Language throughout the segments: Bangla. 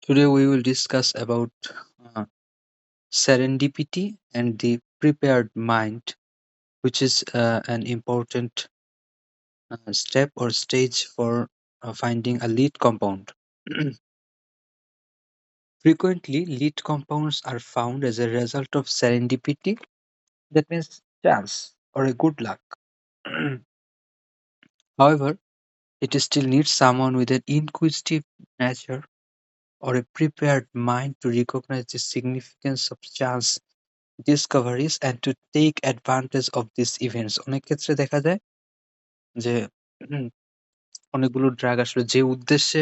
Today we will discuss about uh, serendipity and the prepared mind, which is an important step or stage for finding a lead compound. Frequently, lead compounds are found as a result of serendipity, that means chance or a good luck. However, it still needs someone with an inquisitive nature or a prepared mind to recognize the significance of chance discoveries and to take advantage of these events. অনেক ক্ষেত্রে দেখা যায় যে উম, অনেকগুলো ড্রাগ আসলে যে উদ্দেশ্যে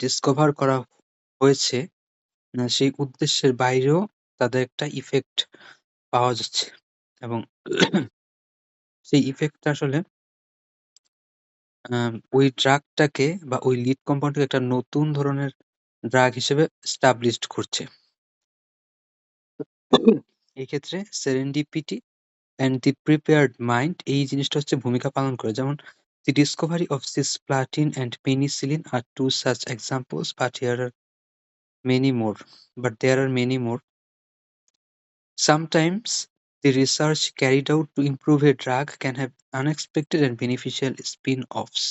ডিসকভার করা হয়েছে সেই উদ্দেশ্যের বাইরেও তাদের একটা ইফেক্ট পাওয়া যাচ্ছে এবং সেই ইফেক্টটা আসলে ওই ড্রাগটাকে বা ওই লিড কম্পাউন্ডকে একটা নতুন ধরনের ড্রাগ হিসেবে স্টাবলিশড করছে। এই ক্ষেত্রে serendipity and the prepared mind এই জিনিসটা হচ্ছে ভূমিকা পালন করে। যেমন the discovery of cisplatin and penicillin are two such examples, but here are many more. But there are many more. Sometimes the research carried out to improve a drug can have unexpected and beneficial spin-offs.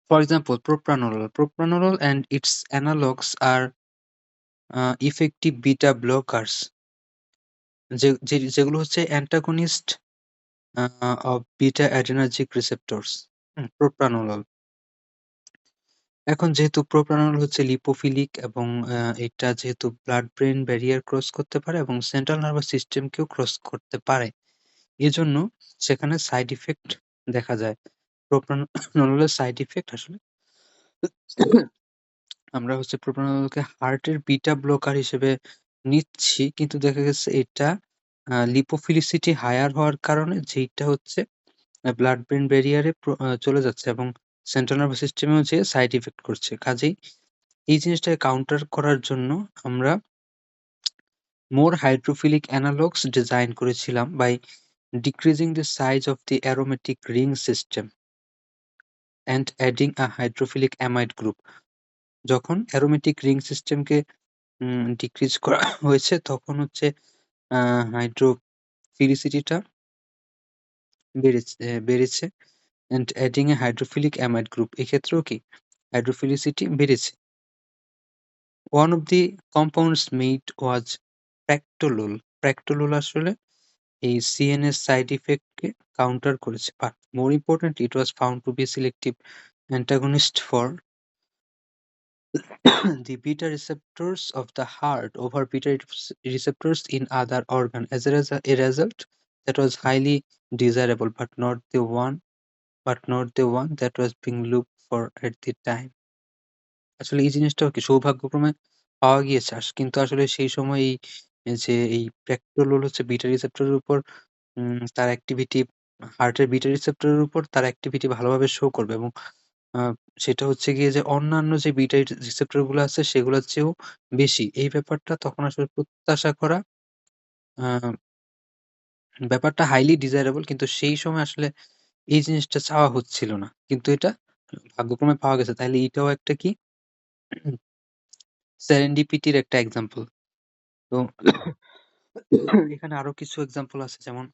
For example, propranolol. Propranolol and its analogues are effective beta blockers যেগুলো হচ্ছে antagonist of beta adrenergic receptors. Propranolol. এখন যেহেতু প্রোপ্রানোল হচ্ছে লিপোফিলিক এবং এটা যেহেতু ব্লাড ব্রেন ব্যারিয়ার ক্রস করতে পারে এবং সেন্ট্রাল নার্ভাস সিস্টেমকেও ক্রস করতে পারে, এজন্য সেখানে সাইড ইফেক্ট দেখা যায়। প্রোপ্রানোলের সাইড ইফেক্ট আসলে আমরা হচ্ছে প্রোপ্রানোলকে হার্টের বিটা ব্লকার হিসেবে নিচ্ছি, কিন্তু দেখা গেছে এটা লিপোফিলিসিটি হায়ার হওয়ার কারণে যেইটা হচ্ছে ব্লাড ব্রেন ব্যারিয়ারে চলে যাচ্ছে এবং সেন্ট্রাল নার্ভাস সিস্টেমেও যেয়ে সাইড ইফেক্ট করছে। কাজেই এই জিনিসটাকে কাউন্টার করার জন্য আমরা more hydrophilic analogues ডিজাইন করেছিলাম by decreasing the size of the aromatic ring system and adding a hydrophilic amide group. যখন অ্যারোমেটিক রিং সিস্টেমকে ডিক্রিজ করা হয়েছে তখন হচ্ছে হাইড্রোফিলিসিটিটা বেড়েছে and adding a hydrophilic amide group এক্ষেত্রেও কি hydrophilicity বেড়েছে। One of the compounds made was Practolol. Practolol আসলে এই CNS side effect কে counter করেছে, but more importantly it was found to be a selective antagonist for the beta receptors of the heart over beta receptors in other organ. As a result that was highly desirable, but not the one that was being looked for at the time. আসলে এই জিনিসটাও কি সৌভাগ্যক্রমে পাওয়া গিয়েছে। কিন্তু আসলে সেই সময় এই প্র্যাক্টোলোল হচ্ছে বিটা রিসেপ্টরের উপর তার অ্যাক্টিভিটি হার্টের বিটা রিসেপ্টরের উপর তার অ্যাক্টিভিটি ভালোভাবে শো করবে এবং আ সেটা হচ্ছে গিয়ে যে অন্যান্য যে বিটা রিসেপ্টর গুলো আছে সেগুলোর চেয়েও বেশি। এই ব্যাপারটা তখন আসলে প্রত্যাশা করা আ ব্যাপারটা হাইলি ডিজায়ারেবল, কিন্তু সেই সময় আসলে এই জিনিসটা চাওয়া হচ্ছিল না। কিন্তু এটা ভাগ্যক্রমে পাওয়া গেছে। তাইলে এটাও একটা কি সেরেন্ডিপিটির একটা এক্সাম্পল। তো এখানে আরো কিছু এক্সাম্পল আছে, যেমন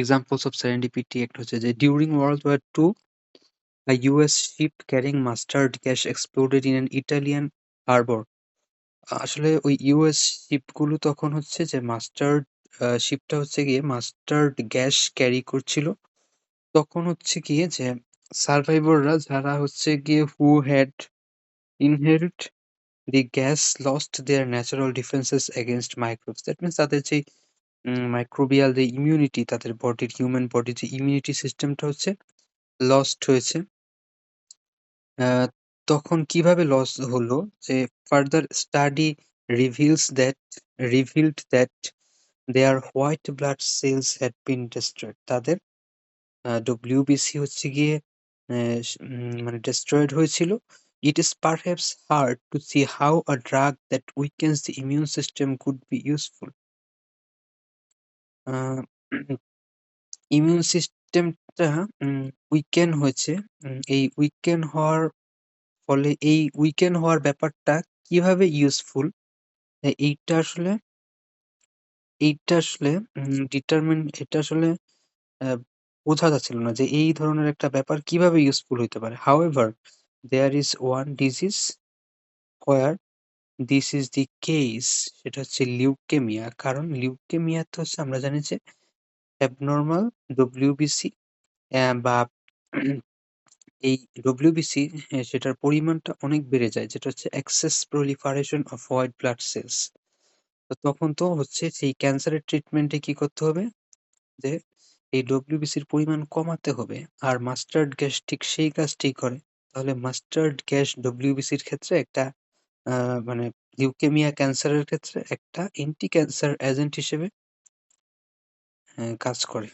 examples of serendipity একটা হচ্ছে যে during World War II a US ship carrying mustard gas exploded in an Italian harbor. আসলে ওই ইউএস শিপগুলো তখন হচ্ছে যে মাস্টার্ড শিপটা হচ্ছে গিয়ে মাস্টার্ড গ্যাস ক্যারি করছিল। তখন হচ্ছে গিয়ে যে সার্ভাইভাররা যারা হচ্ছে গিয়ে who had inhaled the gas lost their natural defenses against microbes. That means তাদের যে মাইক্রোবিয়াল যে ইমিউনিটি, তাদের বডির হিউম্যান বডির যে ইমিউনিটি সিস্টেমটা হচ্ছে লস্ট হয়েছে। আহ, তখন কিভাবে লস হলো যে further study reveals that revealed that there white blood cells had been destroyed. তাদের ডব্লিউবিসি হচ্ছে গিয়ে মানে ডিস্ট্রয়েড হয়েছিল। It is perhaps hard to see how a drug that weakens the immune system could be useful. Immune system জিনিসটা উইকেন্ড হয়েছে। এই উইকেন্ড হওয়ার ফলে এই উইকেন্ড হওয়ার ব্যাপারটা কিভাবে ইউজফুল এইটা আসলে এইটা আসলে এটা আসলে আহ, বোঝা যাচ্ছিল না যে এই ধরনের একটা ব্যাপার কিভাবে ইউজফুল হইতে পারে। However, there is one disease where this is the case, সেটা হচ্ছে লিউকেমিয়া। কারণ লিউকেমিয়াতে হচ্ছে আমরা জানি যে অ্যাবনর্মাল ডব্লিউবিসি বা এই ডব্লিউবিসি সেটার পরিমাণটা অনেক বেড়ে যায়, যেটা হচ্ছে excess proliferation of white blood cells. তো তখন তো হচ্ছে সেই ক্যান্সারের ট্রিটমেন্টে কি করতে হবে, যে এই ডব্লিউবিসির পরিমাণ কমাতে হবে। আর মাস্টার্ড গ্যাস ঠিক সেই কাজটাই করে। তাহলে মাস্টার্ড গ্যাস ডব্লিউবিসির ক্ষেত্রে একটা মানে লিউকেমিয়া ক্যান্সারের ক্ষেত্রে একটা অ্যান্টি ক্যান্সার এজেন্ট হিসেবে কাজ করে।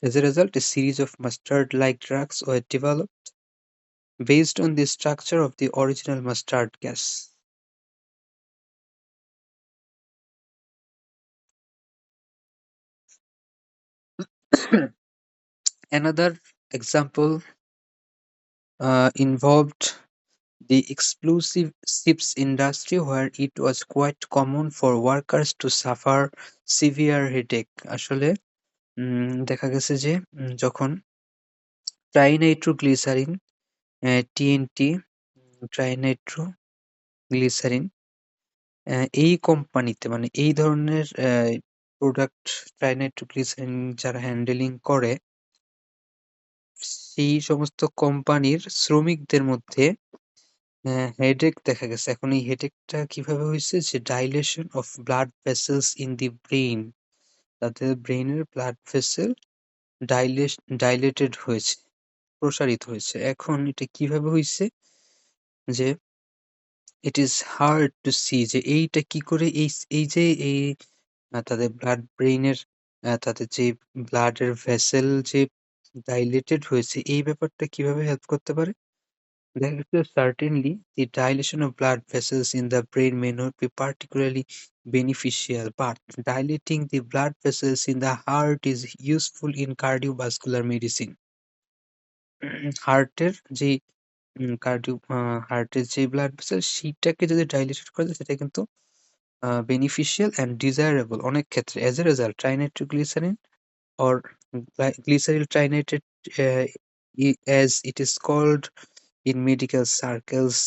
As a result, a series of mustard-like drugs were developed based on the structure of the original mustard gas. Another example involved the explosive chips industry, where it was quite common for workers to suffer severe headache. আসলে দেখা গেছে যে যখন ট্রাইনাইট্রোগ্লিসারিন, টিএনটি, ট্রাইনাইট্রোগ্লিসারিন এই কোম্পানিতে মানে এই ধরনের প্রোডাক্ট ট্রাইনাইট্রোগ্লিসারিন যারা হ্যান্ডেলিং করে, সেই সমস্ত কোম্পানির শ্রমিকদের মধ্যে হেডেক দেখা গেছে। এখন এই হেডেকটা কিভাবে হইছে, যে dilation of blood vessels in the brain, তাদের ব্রেইনের ব্লাড ভেসেল ডাইলেটেড হয়েছে, প্রসারিত হয়েছে। এখন এটা কিভাবে হইছে, যে it is hard to see যে এইটা কি করে এই যে এই তাদের ব্লাড ব্রেইনের তাদের যে ব্লাডের ভেসেল যে ডাইলেটেড হয়েছে, এই ব্যাপারটা কিভাবে হেল্প করতে পারে। দেখা গেছে certainly the dilation of blood vessels in the brain may not be particularly beneficial, but dilating the blood vessels in the heart is useful in cardiovascular medicine. হার্টের যে হার্টের যে ব্লাড ভেসেল সেইটাকে যদি ডাইলেটেড করা যায়, সেটা কিন্তু beneficial and desirable অনেক ক্ষেত্রে। As a result, trinitropglycerin or glyceryl trinitrate, as it is called in medical circles,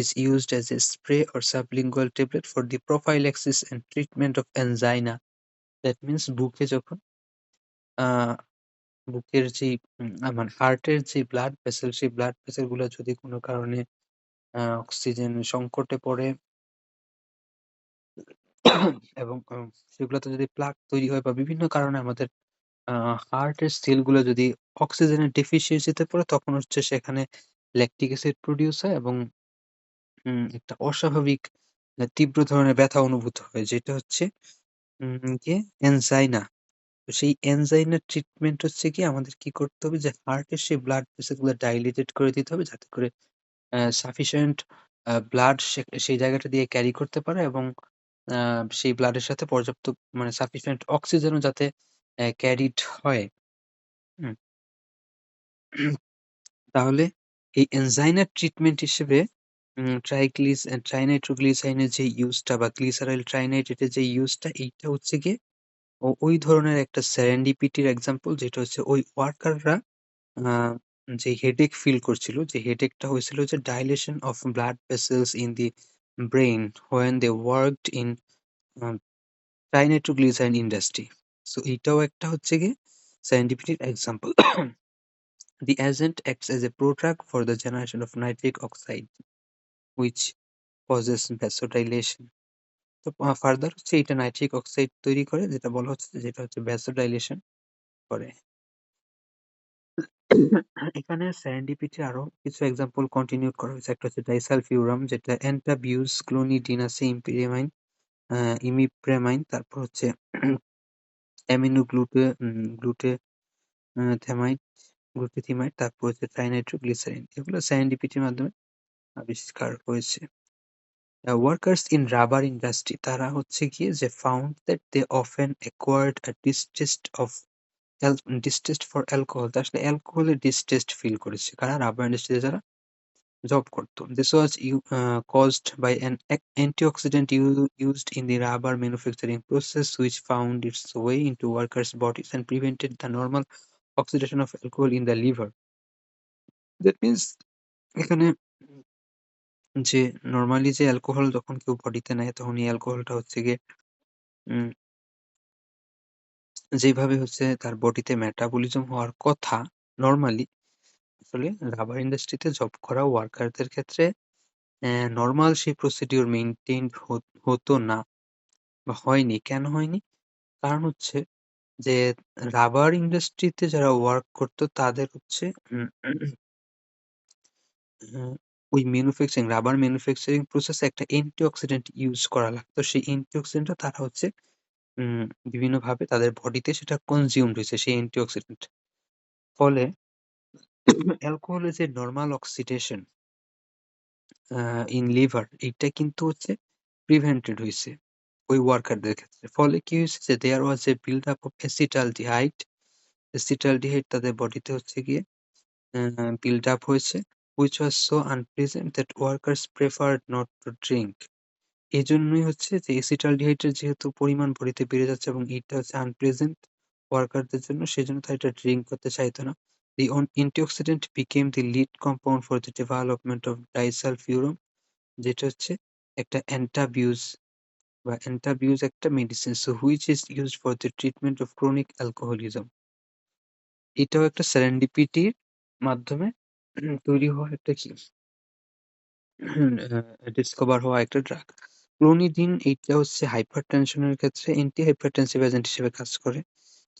is used as a spray or sublingual tablet for the prophylaxis and treatment of angina. That means বুকে যখন আহ বুকের যে মানে হার্টের যে ব্লাড ভেসেল, সেই ব্লাড ভেসেল গুলো যদি কোনো কারণে অক্সিজেন সংকটে পড়ে এবং সেগুলোতে যদি প্লাক তৈরি হয় বা বিভিন্ন কারণে আমাদের হার্টের সেলগুলো যদি অক্সিজেনের ডেফিসিয়েন্সিতে পড়ে, তখন হচ্ছে সেখানে ল্যাকটিক অ্যাসিড প্রডিউস হয় এবং একটা অস্বাভাবিক তীব্র ধরনের ব্যথা অনুভূত হয়, যেটা হচ্ছে গিয়ে এনজাইনা। তো সেই এনজাইনার ট্রিটমেন্ট হচ্ছে গিয়ে আমাদের কি করতে হবে, যে হার্টের সেই ব্লাড ভেসেলগুলো ডাইলেটেড করে দিতে হবে, যাতে করে সাফিসিয়েন্ট ব্লাড সেই জায়গাটা দিয়ে ক্যারি করতে পারে এবং সেই ব্লাডের সাথে পর্যাপ্ত মানে সাফিসিয়েন্ট অক্সিজেনও যাতে ক্যারিড হয়। হুম? তাহলে এই এনজাইনার ট্রিটমেন্ট হিসেবে ট্রাইনাইট্রোগ্লিসারিনের যে ইউজটা বা গ্লিসারাইল ট্রাইনাইট্রেটের যে ইউজটা, এইটা হচ্ছে গিয়ে ওই ধরনের একটা সেরেন্ডিপিটির এক্সাম্পল, যেটা হচ্ছে ওই ওয়ার্কাররা যে হেডেক ফিল করছিল, যে হেডেকটা হয়েছিল যে dilation of blood vessels in the brain when they worked in trinitroglycerin industry. So এইটাও একটা হচ্ছে গিয়ে সেরেন্ডিপিটির example. The agent acts as a prodrug for the generation of nitric oxide, which causes vasodilation. তো ফার্দার হচ্ছে এটা নাইট্রিক অক্সাইড তৈরি করে, যেটা বলা হচ্ছে যেটা হচ্ছে ভ্যাসোডাইলেশন করে। এখানে সেরেন্ডিপিটি আরো কিছু এক্সাম্পল কন্টিনিউ করা হয়েছে। একটা হচ্ছে ডাইসালফিউরাম, যেটা অ্যান্টাবিউস ক্লোনিডিনাসে ইম্পিরিয়ামাইন, ইমিপ্রেমাইন, তারপর হচ্ছে অ্যামিনো গ্লুটেথামাইড, তারপর হচ্ছে ট্রাইনাইট্রোগ্লিসারিন। এগুলো সেরেন্ডিপিটির মাধ্যমে আবিষ্কার হয়েছে। ওয়ার্কার্স ইন রাবার ইন্ডাস্ট্রি তারা হচ্ছে গিয়ে যে found that they often acquired a distaste for alcohol. তো আসলে অ্যালকোহলের ডিস্টেস্ট ফিল করেছে কারা? রাবার ইন্ডাস্ট্রিতে যারা জব করত। This was caused by an antioxidant used in the rubber manufacturing process, which found its way into workers' bodies and prevented the normal oxidation of alcohol in the liver. That means এখানে যে নরমালি যে অ্যালকোহল যখন কেউ বডিতে নেয় তখন এই অ্যালকোহলটা হচ্ছে গিয়ে উম যেভাবে হচ্ছে তার বডিতে মেটাবলিজম হওয়ার কথা নরমালি, আসলে রাবার ইন্ডাস্ট্রিতে জব করা ওয়ার্কারদের ক্ষেত্রে নরমাল সেই প্রসিডিউর মেইনটেইনড হতো না বা হয়নি। কেন হয়নি? কারণ হচ্ছে যে রাবার ইন্ডাস্ট্রিতে যারা ওয়ার্ক করতো তাদের হচ্ছে উম ওই রাবার ম্যানুফ্যাকচারিং প্রসেসে একটা অ্যান্টিঅক্সিডেন্ট ইউজ করা লাগতো। সেই অ্যান্টিঅক্সিডেন্টটা তারা হচ্ছে উম বিভিন্নভাবে তাদের বডিতে সেটা কনজিউমড হইছে সেই অ্যান্টিঅক্সিডেন্ট। ফলে অ্যালকোহলের যে নরমাল অক্সিডেশন ইন লিভার এইটা কিন্তু হচ্ছে প্রিভেন্টেড হইছে ওই ওয়ার্কারদের ক্ষেত্রে। ফলে কি হইছে যে there was a build up of acetaldehyde. Acetaldehyde তাদের বডিতে হচ্ছে গিয়ে build up হয়েছে, which was so unpleasant that workers preferred not to drink. এজন্যই হচ্ছে যে এসিটালডিহাইড এর যেহেতু পরিমাণ বডিতে বেড়ে যাচ্ছে এবং এটা হচ্ছে আনপ্লেজেন্ট ওয়ার্কারদের জন্য, সেজন্য তারা এটা ড্রিংক করতে চাইতো না। The antioxidant became the lead compound for the development of disulfiram, যেটা হচ্ছে একটা অ্যান্টাবিউজ একটা medicine, so which is used for the treatment of chronic alcoholism. এটাও একটা সেরেন্ডিপিটির মাধ্যমে তৈরি হওয়া একটা কি ডিসকভার হওয়া একটা ড্রাগ। ক্লোনিডিন এইটা হচ্ছে হাইপারটেনশন এর ক্ষেত্রে অ্যান্টি হাইপারটেনসিভ এজেন্ট হিসেবে কাজ করে।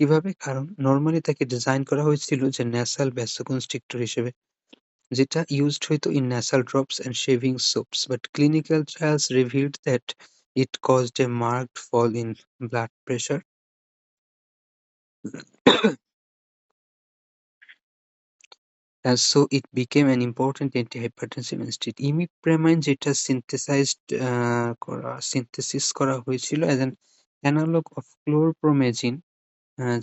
কিভাবে? কারণ নরমালি তাকে ডিজাইন করা হয়েছিল যে ন্যাসাল ভ্যাসোকনস্ট্রিক্টর হিসেবে, যেটা ইউজড হইতো in nasal drops and shaving soaps, but clinical trials revealed that it caused a marked fall in blood pressure. And so it became an important antihypertensive agent. Imipramine যেটা সিনথেসিস করা হয়েছিল as an analog of chlorpromazine,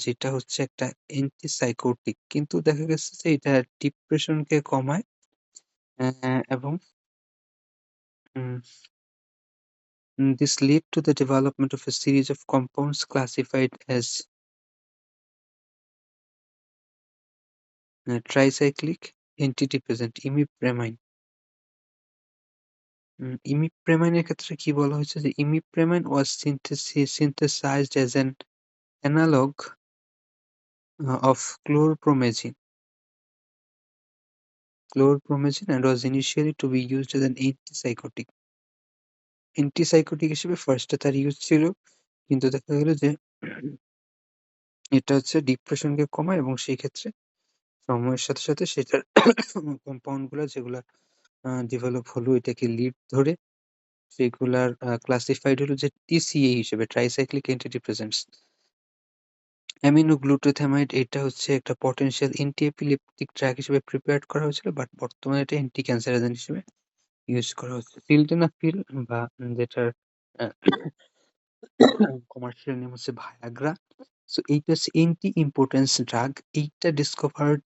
যেটা হচ্ছে একটা অ্যান্টিসাইকোটিক। কিন্তু দেখা গেছে যে এটা ডিপ্রেশনকে কমায় এবং উম this led to the development of a series of compounds classified as tricyclic antidepressant imipramine. ইমিপ্রেমাইনের ক্ষেত্রে কি বলা হয়েছে যে ইমিপ্রেমাইন was synthesized as an analog of chlorpromazine and was initially to be used as an antipsychotic. Antipsychotic হিসেবে ফার্স্টে তার ইউজ ছিল, কিন্তু দেখা গেল যে এটা হচ্ছে ডিপ্রেশনকে কমায় এবং সেই ক্ষেত্রে সময়ের সাথে সাথে সেটার কম্পাউন্ড গুলা যেগুলা ডেভেলপ হলো এটাকে লিড ধরে সেগুলার ক্লাসিফাইড হলো যে টিসিএ হিসেবে, ট্রাইসাইক্লিক অ্যান্টিডিপ্রেসেন্টস। অ্যামিনোগ্লুটাথামাইড এটা হচ্ছে একটা পটেনশিয়াল অ্যান্টি এপিলেপটিক ড্রাগ হিসেবে প্রিপেয়ার্ড করা হয়েছিল, বাট বর্তমানে এটা অ্যান্টি ক্যান্সার এজেন্ট হিসেবে ইউজ করা হচ্ছে। সিলডেনাফিল বা যেটার কমার্শিয়াল নেম হচ্ছে ভায়াগ্রা। সো এইটা হচ্ছে অ্যান্টি ইম্পোর্টেন্স ড্রাগ। এইটা ডিসকভার্ড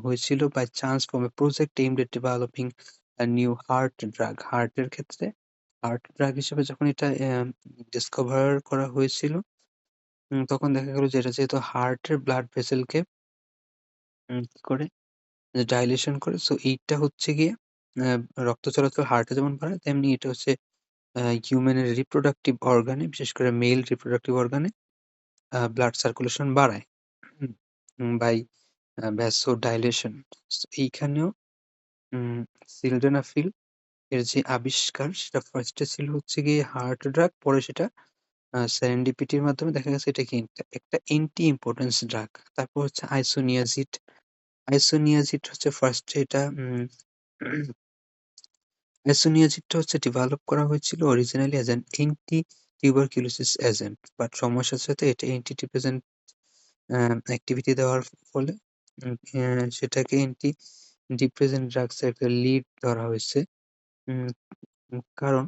হয়েছিল by chance from a project aimed at developing a new heart drug. হার্টের ক্ষেত্রে হার্ট ড্রাগ হিসেবে যখন এটা ডিসকভার করা হয়েছিল, তখন দেখা গেল যে এটা যেহেতু হার্টের ব্লাড ভেসেলকে কি করে? ডাইলেশন করে। সো এইটা হচ্ছে গিয়ে আ রক্ত চলাচল হার্টে যেমন বাড়ায়, তেমনি এটা হচ্ছে হিউম্যানের রিপ্রোডাক্টিভ অর্গানে, বিশেষ করে মেল রিপ্রোডাক্টিভ অর্গানে ব্লাড সার্কুলেশন বাড়ায় বাই ভ্যাসোডাইলেশন। সো এইখানেও উম সিলডেনাফিল এর যে আবিষ্কার সেটা ফার্স্টে ছিল হচ্ছে গিয়ে হার্ট ড্রাগ, পরে সেটা সেরেন্ডিপিটির মাধ্যমে দেখা গেছে এটা কি একটা অ্যান্টি ইম্পোর্টেন্স ড্রাগ। তারপর হচ্ছে আইসোনিয়াজিড। আইসোনিয়াজিড হচ্ছে ফার্স্টে এটা আইসোনিয়াজিডটা হচ্ছে ডেভেলপ করা হয়েছিল originally as an anti tuberculosis agent. But সময়ের সাথে সাথে এটা অ্যান্টি ডিপ্রেসেন্ট অ্যাক্টিভিটি দেওয়ার ফলে সেটাকে অ্যান্টি ডিপ্রেসেন্ট ড্রাগস এর একটা লিড ধরা হয়েছে। উম কারণ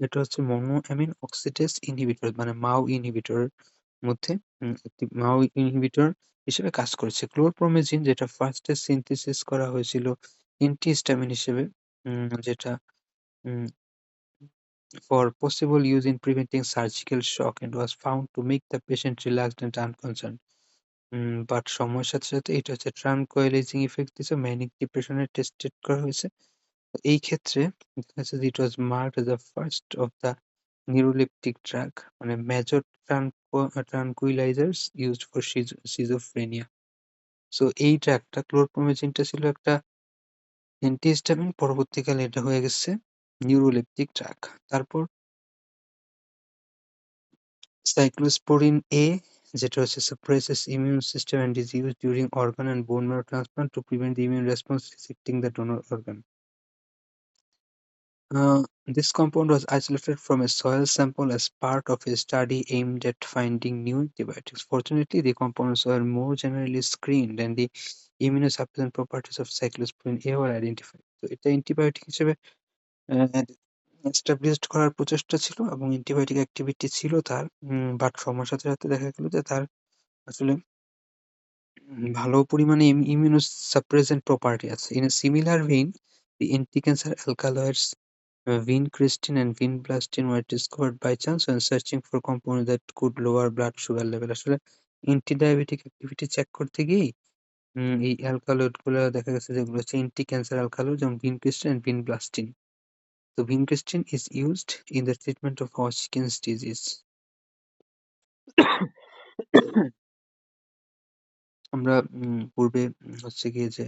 এটা হচ্ছে monoamine oxidase inhibitor মানে MAO ইনহিবিটরের মধ্যে একটি MAO ইনহিবিটর হিসেবে কাজ করেছে। ক্লোরপ্রোমেজিন যেটা ফার্স্ট এ সিনথেসিস করা হয়েছিল অ্যান্টিহিস্টামিন হিসেবে যেটা উম for possible use in preventing surgical shock and was found to make the patient relaxed and unconcerned. But সময়ের সাথে, সাথে এটা হচ্ছে ট্রানকুইলাইজিং ইফেক্ট দিছে, ম্যানিক ডিপ্রেশন এ টেস্টেড করা হয়েছে। তো এই ক্ষেত্রে দেখা যাচ্ছে যে it was marked as the first of the neuroleptic drug মানে major tranquilizers used for schizophrenia. So এই ড্রাগটা ক্লোরপ্রোমেজিনটা ছিল একটা অ্যান্টিহিস্টামিন, পরবর্তীকালে এটা হয়ে গেছে নিউরোলেপটিক ড্রাগ। তারপর সাইক্লোস্পোরিন A যেটা হচ্ছে suppresses immune system and is used during organ and bone marrow transplant to prevent the immune response rejecting the donor organ. This compound was isolated from a soil sample as part of a study aimed at finding new antibiotics. Fortunately, the compounds were more generally screened and the immunosuppressant properties of cyclosporin A were identified. তো এটা অ্যান্টিবায়োটিক হিসেবে established করার প্রচেষ্টা ছিল এবং অ্যান্টিবায়োটিক অ্যাক্টিভিটি ছিল তার। বাট সময়ের সাথে, সাথে দেখা গেল যে তার আসলে ভালো পরিমাণে immunosuppressant property আছে। In a similar vein, the anti-cancer alkaloids vincristine and vinblastine were discovered by chance when searching for compounds that could lower blood sugar level. আসলে anti-diabetic activity চেক করতে গিয়েই এই অ্যালকালয়েড গুলা দেখা গেছে যেগুলো হচ্ছে anti-cancer alkaloid যেমন vincristine and vinblastine. So vincristine is used in the treatment of Hodgkin's disease. আমরা পূর্বে হচ্ছে গিয়ে যে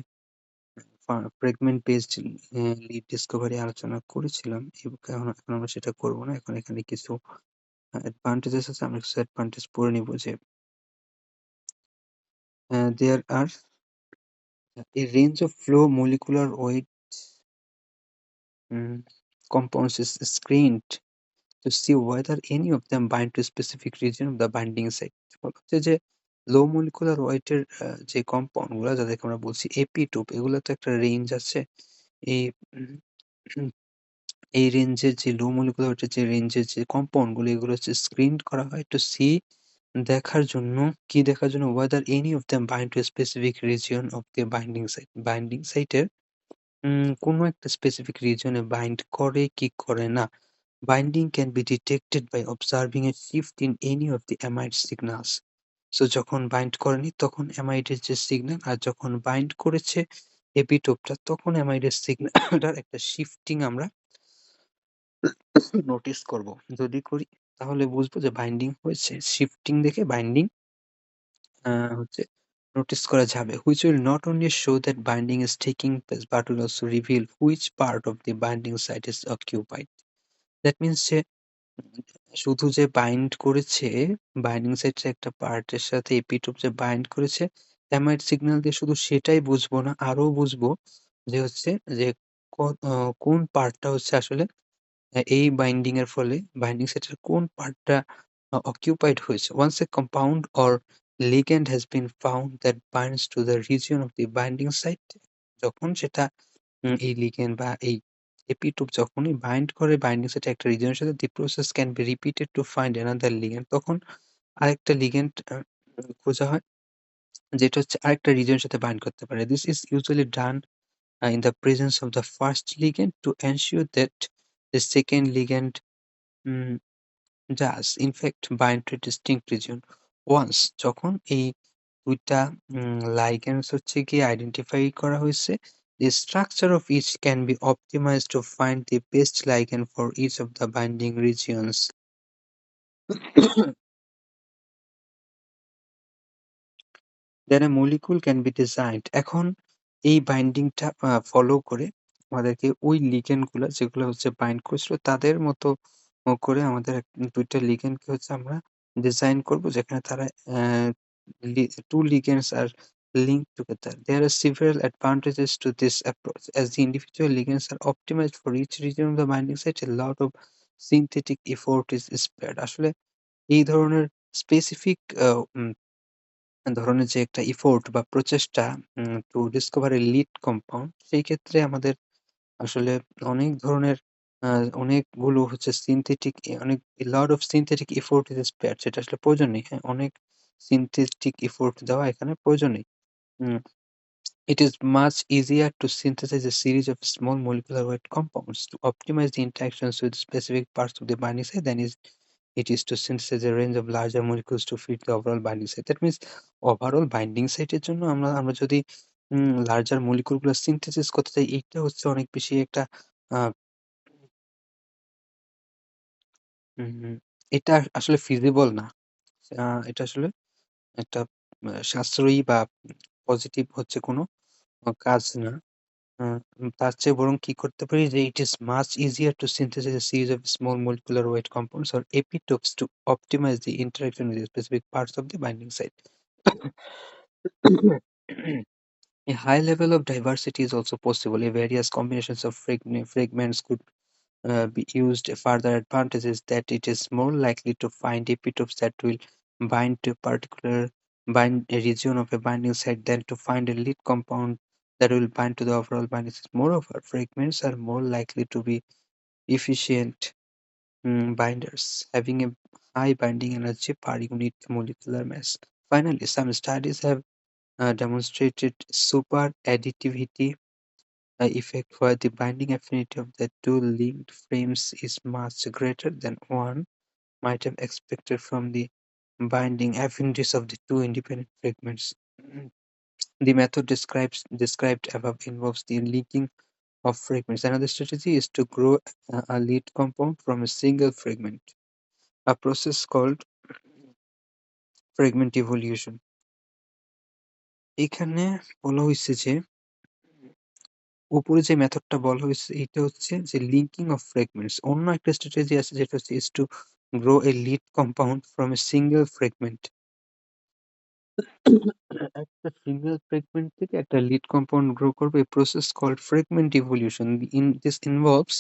ফ্রেগমেন্ট বেসড লিড ডিসকভারি আলোচনা করেছিলাম। এখন আমরা সেটা করব না। এখন এখানে কিছু অ্যাডভান্টেজেস আছে। আমরা কিছু অ্যাডভান্টেজ পড়ে নিব যে there are a range of low molecular weight compounds is screened to see whether any of them bind to a specific region of the binding site. বলা হচ্ছে যে লো মলিকুলার ওয়েট এর যে কম্পাউন্ড গুলা যাদেরকে আমরা বলছি এপিটোপ, এগুলা তো একটা রেঞ্জ আছে। এই উম এই রেঞ্জের যে লো মলিকুলার ওয়েটের যে রেঞ্জের যে কম্পাউন্ড গুলো এগুলো হচ্ছে স্ক্রিন করা হয় টু সি দেখার জন্য দেখার জন্য whether any of them bind to a specific region of the binding site. Binding সাইটের কোনো একটা স্পেসিফিক রিজিয়নে বাইন্ড করে কি করে না। Binding can be detected by observing a shift in any of the amide signals. So যখন বাইন্ড করেনি তখন অ্যামাইডের যে সিগন্যাল, আর যখন বাইন্ড করেছে এপিটোপটা তখন অ্যামাইডের সিগন্যালটার একটা শিফটিং আমরা নোটিস করব। যদি করি তাহলে বুঝবো যে বাইন্ডিং হয়েছে। শিফটিং দেখে বাইন্ডিং হচ্ছে নোটিস করা যাবে। Which will not only show that binding is taking place but will also reveal which part of the binding site is occupied. That means যে শুধু যে বাইন্ড করেছে, বাইন্ডিং সাইটের একটা পার্টের সাথে এপিটোপ যে বাইন্ড করেছে, অ্যামাইড সিগন্যাল দিয়ে শুধু সেটাই বুঝবো না, আরো বুঝবো যে হচ্ছে যে ক আ কোন পার্টটা হচ্ছে আসলে এই বাইন্ডিং এর ফলে বাইন্ডিং সাইটের কোন পার্টটা occupied হয়েছে। Once a compound or ligand has been found that binds to the region of the binding site, যখন সেটা এই লিগ্যান্ড বা এই এপিটোপ যখনই বাইন্ড করে বাইন্ডিং সাইটে একটা রিজিয়নের সাথে, the process can be repeated to find another ligand. তখন আরেকটা লিগ্যান্ড খোঁজা হয় যেটা হচ্ছে আরেকটা রিজিয়নের সাথে বাইন্ড করতে পারে। This is usually done in the presence of the first ligand to ensure that the second ligand um does in fact bind to a distinct region. Once যখন এই ২ টা ligands হচ্ছে গিয়ে আইডেন্টিফাই করা হইছে, the structure of each can be optimized to find the best ligand for each of the binding regions. Then a molecule can be designed. এখন এই বাইন্ডিংটা ফলো করে আমাদেরকে ওই লিগ্যান্ড গুলা যেগুলো হচ্ছে বাইন্ড করেছিল তাদের মতো করে আমাদের ২ টা লিগ্যান্ডকে হচ্ছে আমরা ডিজাইন করব যেখানে তারা 2 ligands are linked together. There are several advantages to this approach. As the individual ligands are optimized for each region of the binding site, a lot of synthetic effort is spared. আসলে এই ধরনের স্পেসিফিক ধরনের যে একটা এফোর্ট বা প্রচেষ্টা to discover A lead compound, সেই ক্ষেত্রে আমাদের আসলে অনেক ধরনের অনেকগুলো হচ্ছে সিনথেটিক অনেক লট অফ সিনথেটিক এফোর্ট ইস স্পেয়ারড, সেটা আসলে প্রয়োজন নেই। হ্যাঁ? অনেক সিনথেটিক এফোর্ট দেওয়া এখানে প্রয়োজন নেই। উম It is much easier to synthesize a series of small molecular weight compounds to optimize the interactions with specific parts of the binding site than it is to synthesize a range of larger molecules to fit the overall binding site. That means overall binding site এর জন্য আমরা যদি larger molecule গুলো synthesis করতে চাই, এইটা হচ্ছে অনেক বেশি একটা আ উম এটা আসলে feasible না। এটা আসলে একটা সাশ্রয়ী বা পজিটিভ হচ্ছে কোনো কাজ না। আ তার চেয়ে বরং কি করতে পারি যে it is much easier to synthesize a series of small molecular weight compounds or epitopes to optimize the interaction with the specific parts of the binding site. A high level of diversity is also possible. If various combinations of fragments could be used, further advantage is that it is more likely to find epitopes that will bind to a particular bind a region of a binding site than to find a lead compound that will bind to the overall binding site. Moreover, fragments are more likely to be efficient binders, having a high binding energy per unit molecular mass. Finally, some studies have demonstrated super additivity effect where the binding affinity of the two linked frames is much greater than one might have expected from the binding affinities of the two independent fragments. The method described above involves the linking of fragments. Another strategy is to grow a lead compound from a single fragment, a process called fragment evolution. এখানে বলা হয়েছে যে উপরে যে মেথডটা বলা হয়েছে এটা হচ্ছে যে লিঙ্কিং অফ ফ্র্যাগমেন্টস। অন্য একটা স্ট্র্যাটেজি আছে যেটা হচ্ছে is to grow a lead compound from a single fragment. একটা সিঙ্গেল ফ্র্যাগমেন্ট থেকে একটা লিড কম্পাউন্ড গ্রো করবে, a process called fragment evolution. This involves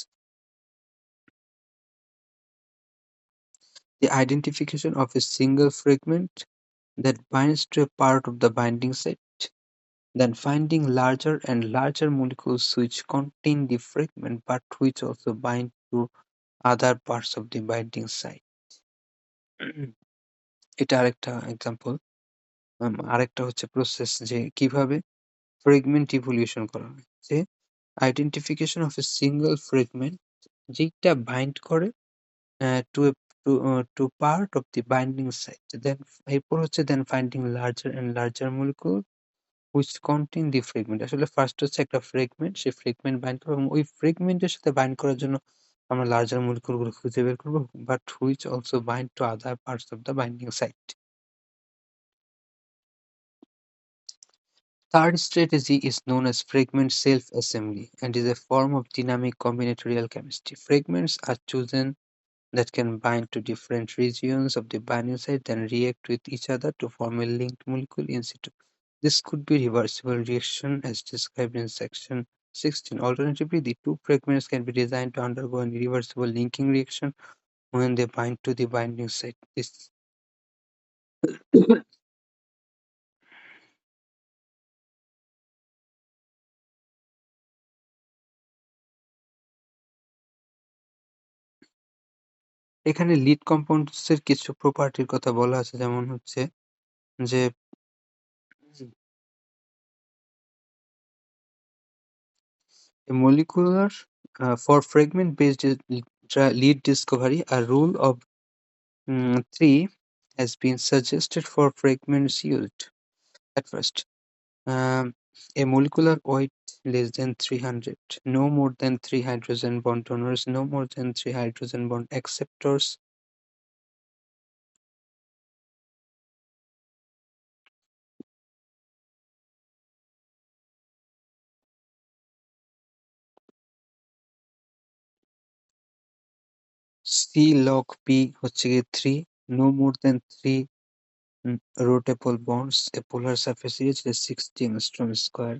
the identification of a single fragment that binds to a part of the binding site, then finding larger and larger molecules which contain the fragment but which also bind to other parts of the binding site. এটা আরেকটা এক্সাম্পল। আরেকটা হচ্ছে প্রসেস যে কিভাবে ফ্রেগমেন্ট ইভলিউশন করা হয়। যে identification of a single fragment যেইটা বাইন্ড করে to a to part of the binding site. Then এরপর হচ্ছে then finding larger and larger molecule which contain the fragment. আসলে ফার্স্ট হচ্ছে একটা ফ্রেগমেন্ট, সেই ফ্রেগমেন্ট বাইন্ড করবো এবং ওই ফ্রেগমেন্টের সাথে বাইন্ড করার জন্য আমরা লার্জার মলিকিউল গুলো খুঁজে বের করবো, but which also bind to other parts of the binding site. Third strategy is known as fragment self-assembly and is a form of dynamic combinatorial chemistry. Fragments are chosen that can bind to different regions of the binding site, then react with each other to form a linked molecule in situ. This could be reversible reaction as described in section 16. Alternatively, the two fragments can be designed to undergo an irreversible linking reaction when they bind to the binding site. This এখানে লিড কম্পাউন্ডস এর কিছু প্রপার্টির কথা বলা আছে, যেমন হচ্ছে যে a molecular for fragment-based lead discovery, a rule of three has been suggested for fragments used. At first, um, a molecular weight less than 300, no more than 3 hydrogen bond donors, no more than 3 hydrogen bond acceptors. C log P হচ্ছে গিয়ে 3, no more than 3 rotable bonds, a polar surface area is 60 angstrom square.